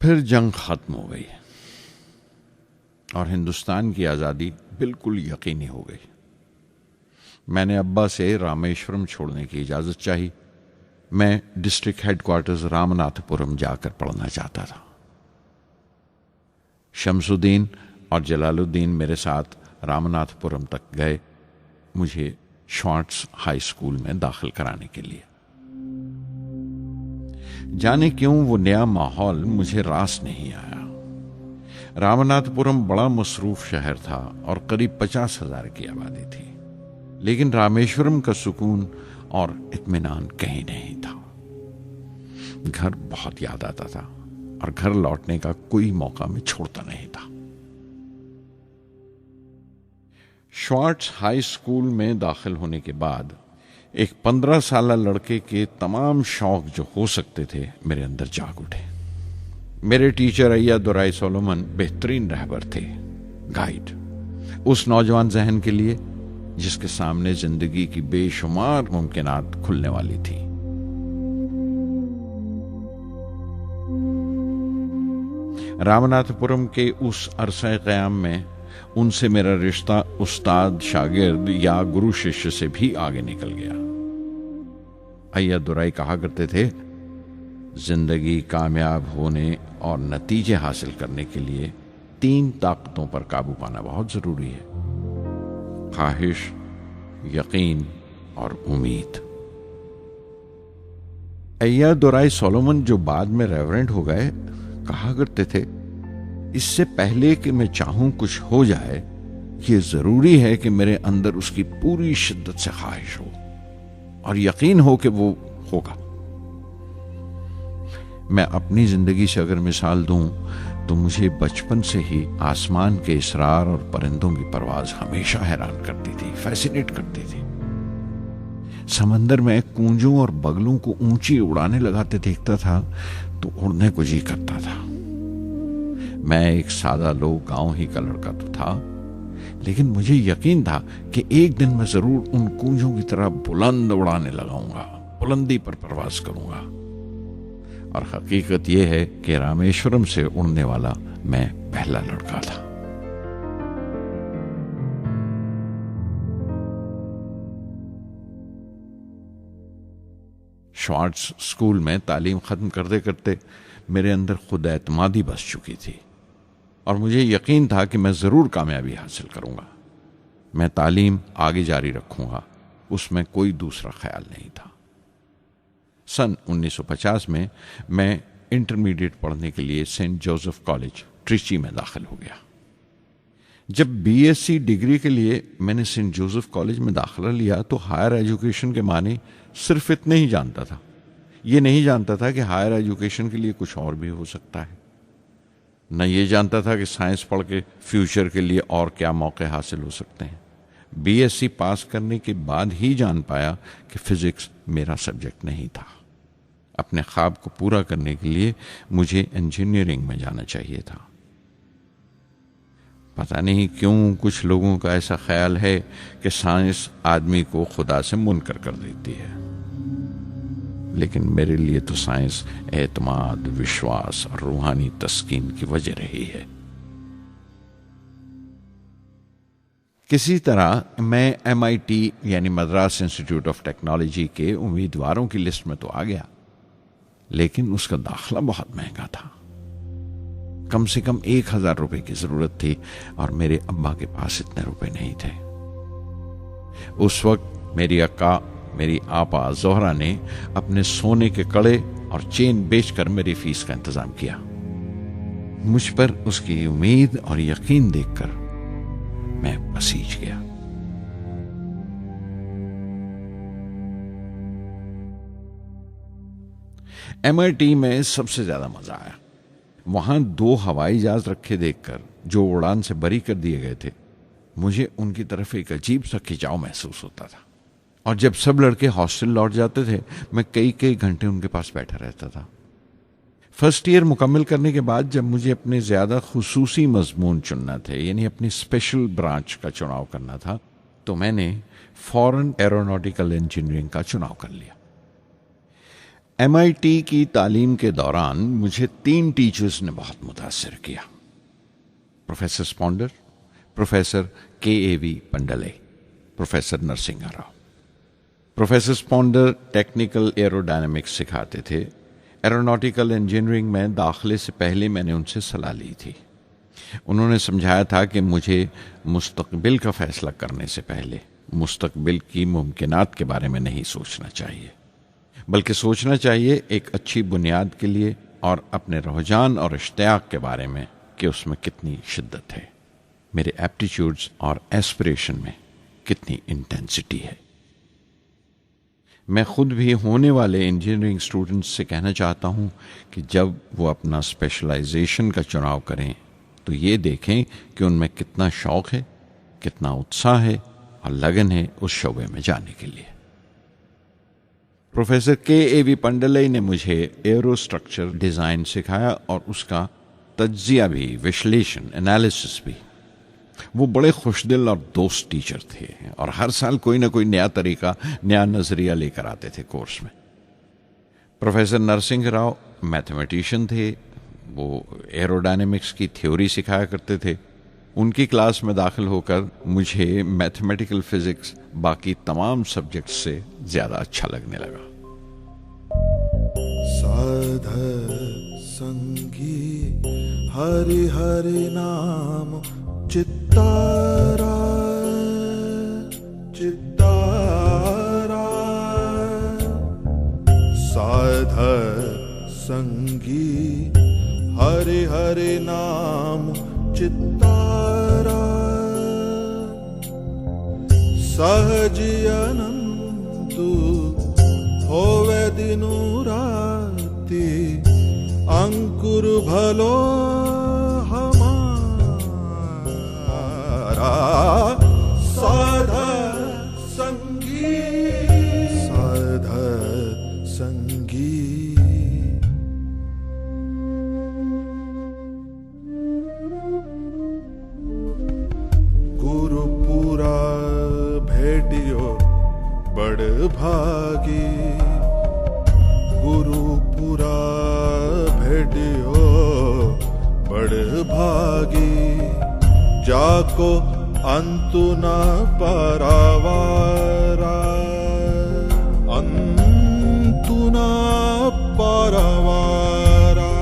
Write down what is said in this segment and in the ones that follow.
फिर जंग खत्म हो गई और हिंदुस्तान की आज़ादी बिल्कुल यकीनी हो गई। मैंने अब्बा से रामेश्वरम छोड़ने की इजाज़त चाही। मैं डिस्ट्रिक्ट हेडक्वार्टर्स रामनाथपुरम जाकर पढ़ना चाहता था। शमसुद्दीन और जलालुद्दीन मेरे साथ रामनाथपुरम तक गए मुझे श्वार्ट्ज हाई स्कूल में दाखिल कराने के लिए। जाने क्यों वो नया माहौल मुझे रास नहीं आया। रामनाथपुरम बड़ा मसरूफ शहर था और करीब 50,000 की आबादी थी, लेकिन रामेश्वरम का सुकून और इत्मीनान कहीं नहीं था। घर बहुत याद आता था और घर लौटने का कोई मौका मैं छोड़ता नहीं था। श्वार्ट्ज हाई स्कूल में दाखिल होने के बाद एक 15 साल लड़के के तमाम शौक जो हो सकते थे मेरे अंदर जाग उठे। मेरे टीचर अय्या दुराई सोलोमन बेहतरीन रहबर थे, गाइड, उस नौजवान जहन के लिए जिसके सामने जिंदगी की बेशुमार मुमकिनात खुलने वाली थी। रामनाथपुरम के उस अरसे क़याम में उनसे मेरा रिश्ता उस्ताद शागिर्द या गुरु शिष्य से भी आगे निकल गया। अय्या दुराई कहा करते थे, जिंदगी कामयाब होने और नतीजे हासिल करने के लिए 3 ताकतों पर काबू पाना बहुत जरूरी है: ख्वाहिश, यकीन और उम्मीद। अय्या दुराई सोलोमन, जो बाद में रेवरेंड हो गए, कहा करते थे, इससे पहले कि मैं चाहूं कुछ हो जाए, ये जरूरी है कि मेरे अंदर उसकी पूरी शिद्दत से ख्वाहिश हो और यकीन हो कि वो होगा। मैं अपनी जिंदगी से अगर मिसाल दूं तो मुझे बचपन से ही आसमान के इसरार और परिंदों की परवाज हमेशा हैरान करती थी, फैसिनेट करती थी। समंदर में कूंजों और बगलों को ऊंची उड़ाने लगाते देखता था तो उड़ने को जी करता था। मैं एक सादा लोग गांव ही का लड़का तो था, लेकिन मुझे यकीन था कि एक दिन मैं जरूर उन कूंजों की तरह बुलंद उड़ाने लगाऊंगा, बुलंदी पर परवाज करूंगा। और हकीकत यह है कि रामेश्वरम से उड़ने वाला मैं पहला लड़का था। श्वार्ट्ज स्कूल में तालीम खत्म करते करते मेरे अंदर खुद एतमादी बस चुकी थी और मुझे यकीन था कि मैं जरूर कामयाबी हासिल करूंगा। मैं तालीम आगे जारी रखूंगा, उसमें कोई दूसरा ख्याल नहीं था। सन 1950 में मैं इंटरमीडिएट पढ़ने के लिए सेंट जोसेफ कॉलेज ट्रिची में दाखिल हो गया। जब बीएससी डिग्री के लिए मैंने सेंट जोसेफ कॉलेज में दाखिला लिया तो हायर एजुकेशन के माने सिर्फ इतने ही जानता था। ये नहीं जानता था कि हायर एजुकेशन के लिए कुछ और भी हो सकता है। न ये जानता था कि साइंस पढ़ के फ्यूचर के लिए और क्या मौके हासिल हो सकते हैं। बीएससी पास करने के बाद ही जान पाया कि फिजिक्स मेरा सब्जेक्ट नहीं था। अपने ख्वाब को पूरा करने के लिए मुझे इंजीनियरिंग में जाना चाहिए था। पता नहीं क्यों कुछ लोगों का ऐसा ख्याल है कि साइंस आदमी को खुदा से मुनकर कर देती है, लेकिन मेरे लिए तो साइंस एतमाद, विश्वास और रूहानी तस्कीन की वजह रही है। किसी तरह मैं MIT यानी मद्रास इंस्टीट्यूट ऑफ टेक्नोलॉजी के उम्मीदवारों की लिस्ट में तो आ गया, लेकिन उसका दाखला बहुत महंगा था। कम से कम 1,000 रुपए की जरूरत थी और मेरे अब्बा के पास इतने रुपए नहीं थे। उस वक्त मेरी अक्का, मेरी आपा जोहरा ने अपने सोने के कड़े और चेन बेचकर मेरी फीस का इंतजाम किया। मुझ पर उसकी उम्मीद और यकीन देखकर मैं पसीज गया। MIT में सबसे ज्यादा मजा आया। वहां 2 हवाई जहाज रखे देखकर, जो उड़ान से बरी कर दिए गए थे, मुझे उनकी तरफ एक अजीब सा खिंचाव महसूस होता था। और जब सब लड़के हॉस्टल लौट जाते थे, मैं कई कई घंटे उनके पास बैठा रहता था। फर्स्ट ईयर मुकम्मल करने के बाद जब मुझे अपने ज्यादा खुसूसी मजमून चुनना थे, यानी अपनी स्पेशल ब्रांच का चुनाव करना था, तो मैंने फॉरेन एरोनॉटिकल इंजीनियरिंग का चुनाव कर लिया। MIT की तालीम के दौरान मुझे 3 टीचर्स ने बहुत मुतासिर किया। Professor Sponder, professor KAV Pandalai, professor Narasimha Rao. Professor Sponder technical aerodynamics सिखाते थे। एरोनॉटिकल इंजीनियरिंग में दाखिले से पहले मैंने उनसे सलाह ली थी। उन्होंने समझाया था कि मुझे मुस्तकबिल का फैसला करने से पहले मुस्तकबिल की मुमकिनात के बारे में नहीं सोचना चाहिए, बल्कि सोचना चाहिए एक अच्छी बुनियाद के लिए और अपने रुझान और इश्तियाक के बारे में कि उसमें कितनी शिद्दत है, मेरे एप्टीट्यूड्स और एस्पिरेशन में कितनी इंटेंसिटी है। मैं खुद भी होने वाले इंजीनियरिंग स्टूडेंट्स से कहना चाहता हूं कि जब वो अपना स्पेशलाइजेशन का चुनाव करें तो ये देखें कि उनमें कितना शौक़ है, कितना उत्साह है और लगन है उस शोबे में जाने के लिए। प्रोफेसर KAV पंडले ने मुझे एरोस्ट्रक्चर डिज़ाइन सिखाया और उसका तज्जिया भी, विश्लेषण, एनालिसिस भी। वो बड़े खुशदिल और दोस्त टीचर थे और हर साल कोई ना कोई नया तरीका, नया नज़रिया लेकर आते थे कोर्स में। प्रोफेसर नरसिंह राव मैथमेटिशियन थे। वो एरोडायनेमिक्स की थ्योरी सिखाया करते थे। उनकी क्लास में दाखिल होकर मुझे मैथमेटिकल फिजिक्स बाकी तमाम सब्जेक्ट से ज़्यादा अच्छा लगने लगा। साध संगी हरि हरि नाम चित्तारा चित्तारा, साध संगी हरि हरि नाम चित्तारा, सहज अनंतु होवे दिनु राति, अंकुर भलो हमारा, साध संगी साध संगी। गुरुपुरा भेटियो बड़ भागी, गुरुपुरा भेटियो बड़ भागी, जाको अंतु न परवारा, अंतु न परवारा,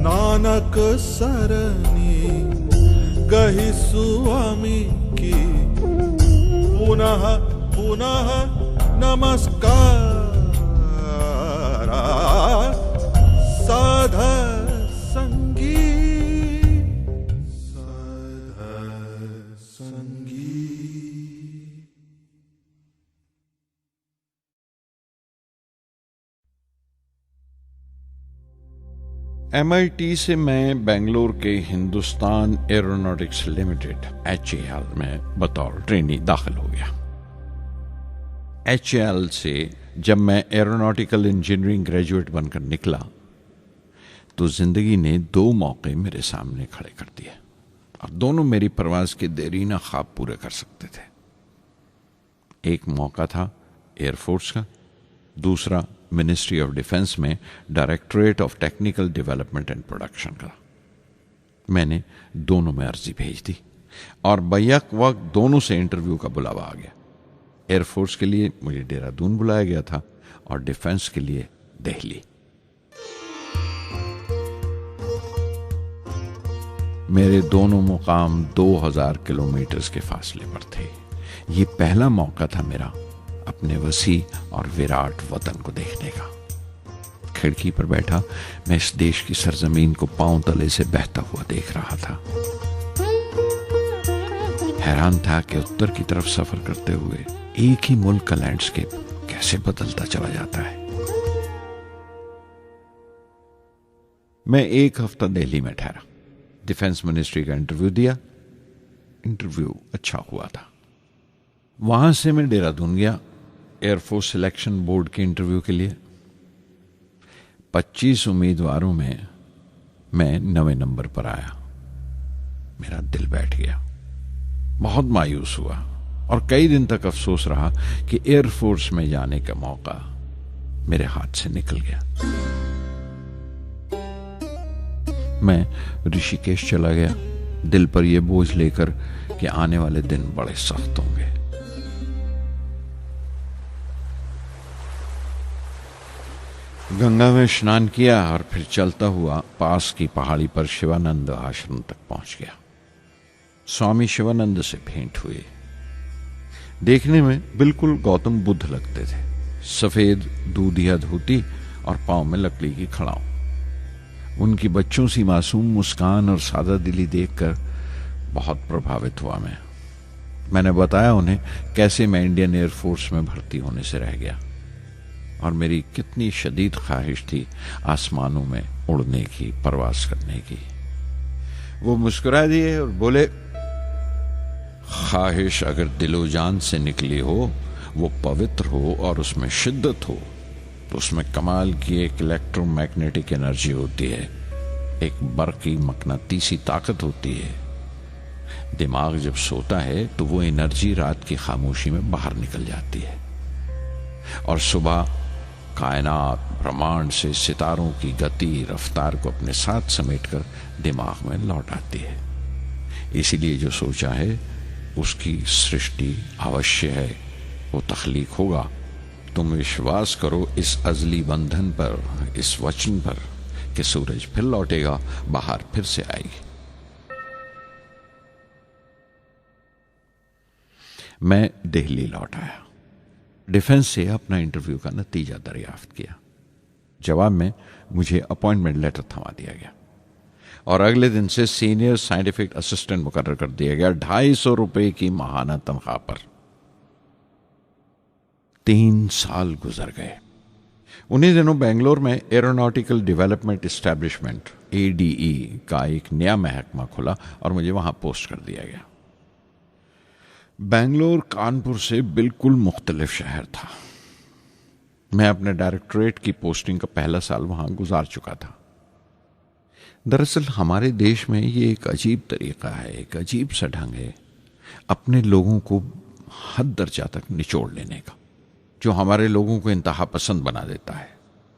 नानक सरनी गही स्वामी की, पुनः पुनः नमस्कार, साध संगी साध संगी। MIT से मैं बेंगलोर के हिंदुस्तान एरोनॉटिक्स लिमिटेड HAL में बतौर ट्रेनी दाखिल हो गया। HAL से जब मैं एरोनॉटिकल इंजीनियरिंग ग्रेजुएट बनकर निकला तो जिंदगी ने 2 मौके मेरे सामने खड़े कर दिए और दोनों मेरी परवाज के देरीना ख्वाब पूरे कर सकते थे। एक मौका था एयरफोर्स का, दूसरा मिनिस्ट्री ऑफ डिफेंस में directorate of technical development and production का। मैंने दोनों में अर्जी भेज दी और बैक वक्त दोनों से इंटरव्यू का बुलावा आ गया। एयरफोर्स के लिए मुझे देहरादून बुलाया गया था और डिफेंस के लिए दिल्ली। मेरे दोनों मुकाम 2000 किलोमीटर के फासले पर थे। ये पहला मौका था मेरा अपने वसी और विराट वतन को देखने का। खिड़की पर बैठा मैं इस देश की सरजमीन को पांव तले से बहता हुआ देख रहा था। हैरान था कि उत्तर की तरफ सफर करते हुए एक ही मुल्क का लैंडस्केप कैसे बदलता चला जाता है। मैं 1 हफ्ता दिल्ली में ठहरा, डिफेंस मिनिस्ट्री का इंटरव्यू दिया। इंटरव्यू अच्छा हुआ था। वहां से मैं देहरादून गया एयरफोर्स सिलेक्शन बोर्ड के इंटरव्यू के लिए। 25 उम्मीदवारों में मैं 9वें नंबर पर आया। मेरा दिल बैठ गया, बहुत मायूस हुआ और कई दिन तक अफसोस रहा कि एयरफोर्स में जाने का मौका मेरे हाथ से निकल गया। मैं ऋषिकेश चला गया, दिल पर यह बोझ लेकर कि आने वाले दिन बड़े सख्त होंगे। गंगा में स्नान किया और फिर चलता हुआ पास की पहाड़ी पर शिवानंद आश्रम तक पहुंच गया। स्वामी शिवानंद से भेंट हुई। देखने में बिल्कुल गौतम बुद्ध लगते थे, सफेद दूधिया धोती और पांव में लकड़ी की खड़ाऊ। उनकी बच्चों सी मासूम मुस्कान और सादा दिली देखकर बहुत प्रभावित हुआ मैंने बताया उन्हें कैसे मैं इंडियन एयरफोर्स में भर्ती होने से रह गया और मेरी कितनी शदीद ख्वाहिश थी आसमानों में उड़ने की, परवास करने की। वो मुस्कुरा दिए और बोले, ख्वाहिश अगर दिलो जान से निकली हो, वो पवित्र हो और उसमें शिद्दत हो, तो उसमें कमाल की एक इलेक्ट्रोमैग्नेटिक एनर्जी होती है, एक बरकी मकनातीसी ताकत होती है। दिमाग जब सोता है तो वो एनर्जी रात की खामोशी में बाहर निकल जाती है और सुबह कायनात ब्रह्मांड से सितारों की गति रफ्तार को अपने साथ समेटकर दिमाग में लौट आती है। इसीलिए जो सोचा है उसकी सृष्टि अवश्य है, वो तख्लीक होगा। तुम विश्वास करो इस अजली बंधन पर, इस वचन पर कि सूरज फिर लौटेगा, बाहर फिर से आएगी। मैं दिल्ली लौट आया, डिफेंस से अपना इंटरव्यू का नतीजा दरियाफ्त किया। जवाब में मुझे अपॉइंटमेंट लेटर थमा दिया गया और अगले दिन से सीनियर साइंटिफिक असिस्टेंट मुकर्रर कर दिया गया, 250 रुपए की माहाना तनख्वाह पर। 3 साल गुजर गए। उन्हीं दिनों बेंगलोर में एरोनॉटिकल डेवलपमेंट एस्टेब्लिशमेंट ADE का एक नया महकमा खुला और मुझे वहां पोस्ट कर दिया गया। बेंगलोर कानपुर से बिल्कुल मुख्तलिफ शहर था। मैं अपने डायरेक्टोरेट की पोस्टिंग का पहला साल वहां गुजार चुका था। दरअसल हमारे देश में ये एक अजीब तरीका है, एक अजीब सा ढंग है अपने लोगों को हद दर्जा तक निचोड़ लेने का, जो हमारे लोगों को इंतहा पसंद बना देता है।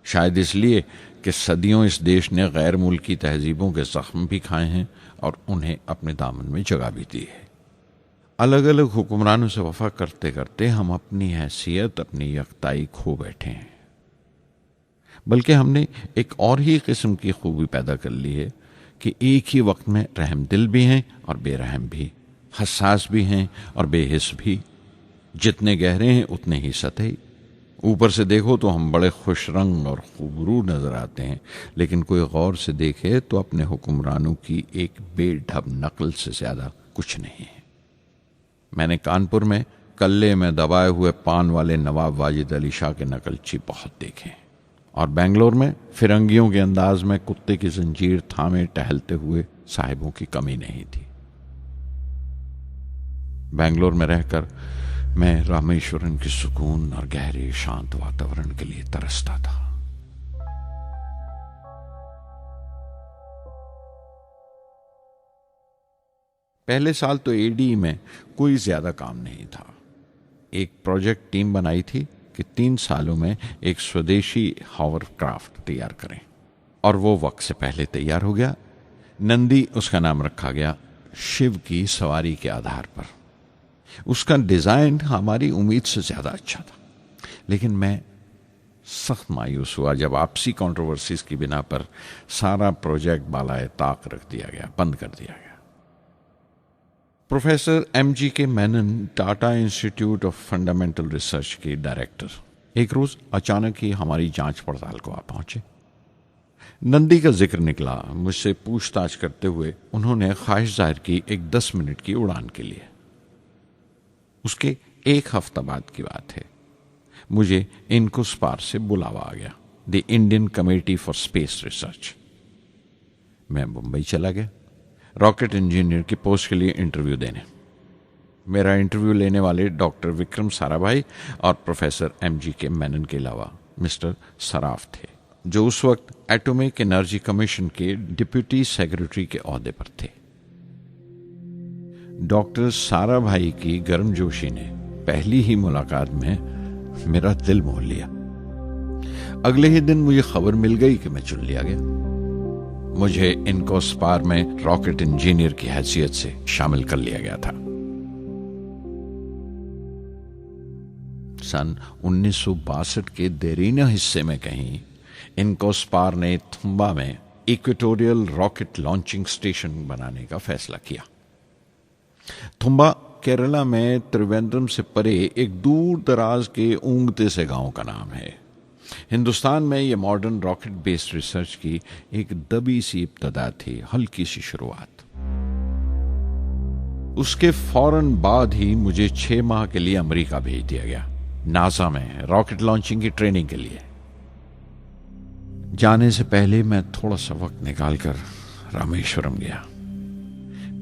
शायद इसलिए कि सदियों इस देश ने गैर मुल्की तहजीबों के जख्म भी खाए हैं और उन्हें अपने दामन में जगह भी दी है। अलग अलग हुक्मरानों से वफा करते करते हम अपनी हैसियत, अपनी यकताई खो बैठे हैं। बल्कि हमने एक और ही किस्म की खूबी पैदा कर ली है कि एक ही वक्त में रहम दिल भी हैं और बेरहम भी, हसास भी हैं और बेहिस भी। जितने गहरे हैं उतने ही सतही। ऊपर से देखो तो हम बड़े खुश रंग और खूबरू नजर आते हैं, लेकिन कोई गौर से देखे तो अपने हुक्मरानों की एक बेढब नकल से ज्यादा कुछ नहीं है। मैंने कानपुर में कल्ले में दबाए हुए पान वाले नवाब वाजिद अली शाह के नकलची बहुत देखे और बेंगलोर में फिरंगियों के अंदाज में कुत्ते की जंजीर थामे टहलते हुए साहिबों की कमी नहीं थी। बेंगलोर में रहकर मैं रामेश्वरम के सुकून और गहरे शांत वातावरण के लिए तरसता था। पहले साल तो ADE में कोई ज्यादा काम नहीं था। एक प्रोजेक्ट टीम बनाई थी कि 3 सालों में एक स्वदेशी हॉवरक्राफ्ट तैयार करें और वो वक्त से पहले तैयार हो गया। नंदी उसका नाम रखा गया, शिव की सवारी के आधार पर। उसका डिजाइन हमारी उम्मीद से ज्यादा अच्छा था, लेकिन मैं सख्त मायूस हुआ जब आपसी कंट्रोवर्सीज की बिना पर सारा प्रोजेक्ट बालाए ताक रख दिया गया, बंद कर दिया गया। Professor MGK Menon, Tata institute of fundamental research के डायरेक्टर, एक रोज अचानक ही हमारी जांच पड़ताल को आ पहुंचे। नंदी का जिक्र निकला। मुझसे पूछताछ करते हुए उन्होंने ख्वाहिश जाहिर की एक 10 मिनट की उड़ान के लिए। उसके 1 हफ्ता बाद की बात है। मुझे इनकुस्पार से बुलावा आ गया, the Indian committee for space research. मैं मुंबई चला गया रॉकेट इंजीनियर की पोस्ट के लिए इंटरव्यू देने। मेरा इंटरव्यू लेने वाले डॉक्टर विक्रम साराभाई और प्रोफेसर MGK मेनन के अलावा मिस्टर सराफ थे, जो उस वक्त एटॉमिक एनर्जी कमीशन के डिप्यूटी सेक्रेटरी के ओहदे पर थे। डॉक्टर सारा भाई की गर्मजोशी ने पहली ही मुलाकात में मेरा दिल मोह लिया। अगले ही दिन मुझे खबर मिल गई कि मैं चुन लिया गया। मुझे इनकोस्पार में रॉकेट इंजीनियर की हैसियत से शामिल कर लिया गया था। सन 1962 के देरीना हिस्से में कहीं इनकोस्पार ने थुम्बा में इक्वेटोरियल रॉकेट लॉन्चिंग स्टेशन बनाने का फैसला किया। थुम्बा केरला में त्रिवेंद्रम से परे एक दूर दराज के ऊंगते से गांव का नाम है। हिंदुस्तान में यह मॉडर्न रॉकेट बेस्ड रिसर्च की एक दबी सी इब्तदा थी, हल्की सी शुरुआत। उसके फौरन बाद ही मुझे 6 माह के लिए अमेरिका भेज दिया गया, नासा में रॉकेट लॉन्चिंग की ट्रेनिंग के लिए। जाने से पहले मैं थोड़ा सा वक्त निकालकर रामेश्वरम गया।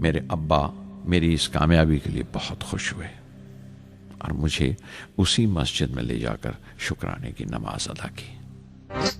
मेरे अब्बा मेरी इस कामयाबी के लिए बहुत खुश हुए और मुझे उसी मस्जिद में ले जाकर शुक्राने की नमाज अदा की।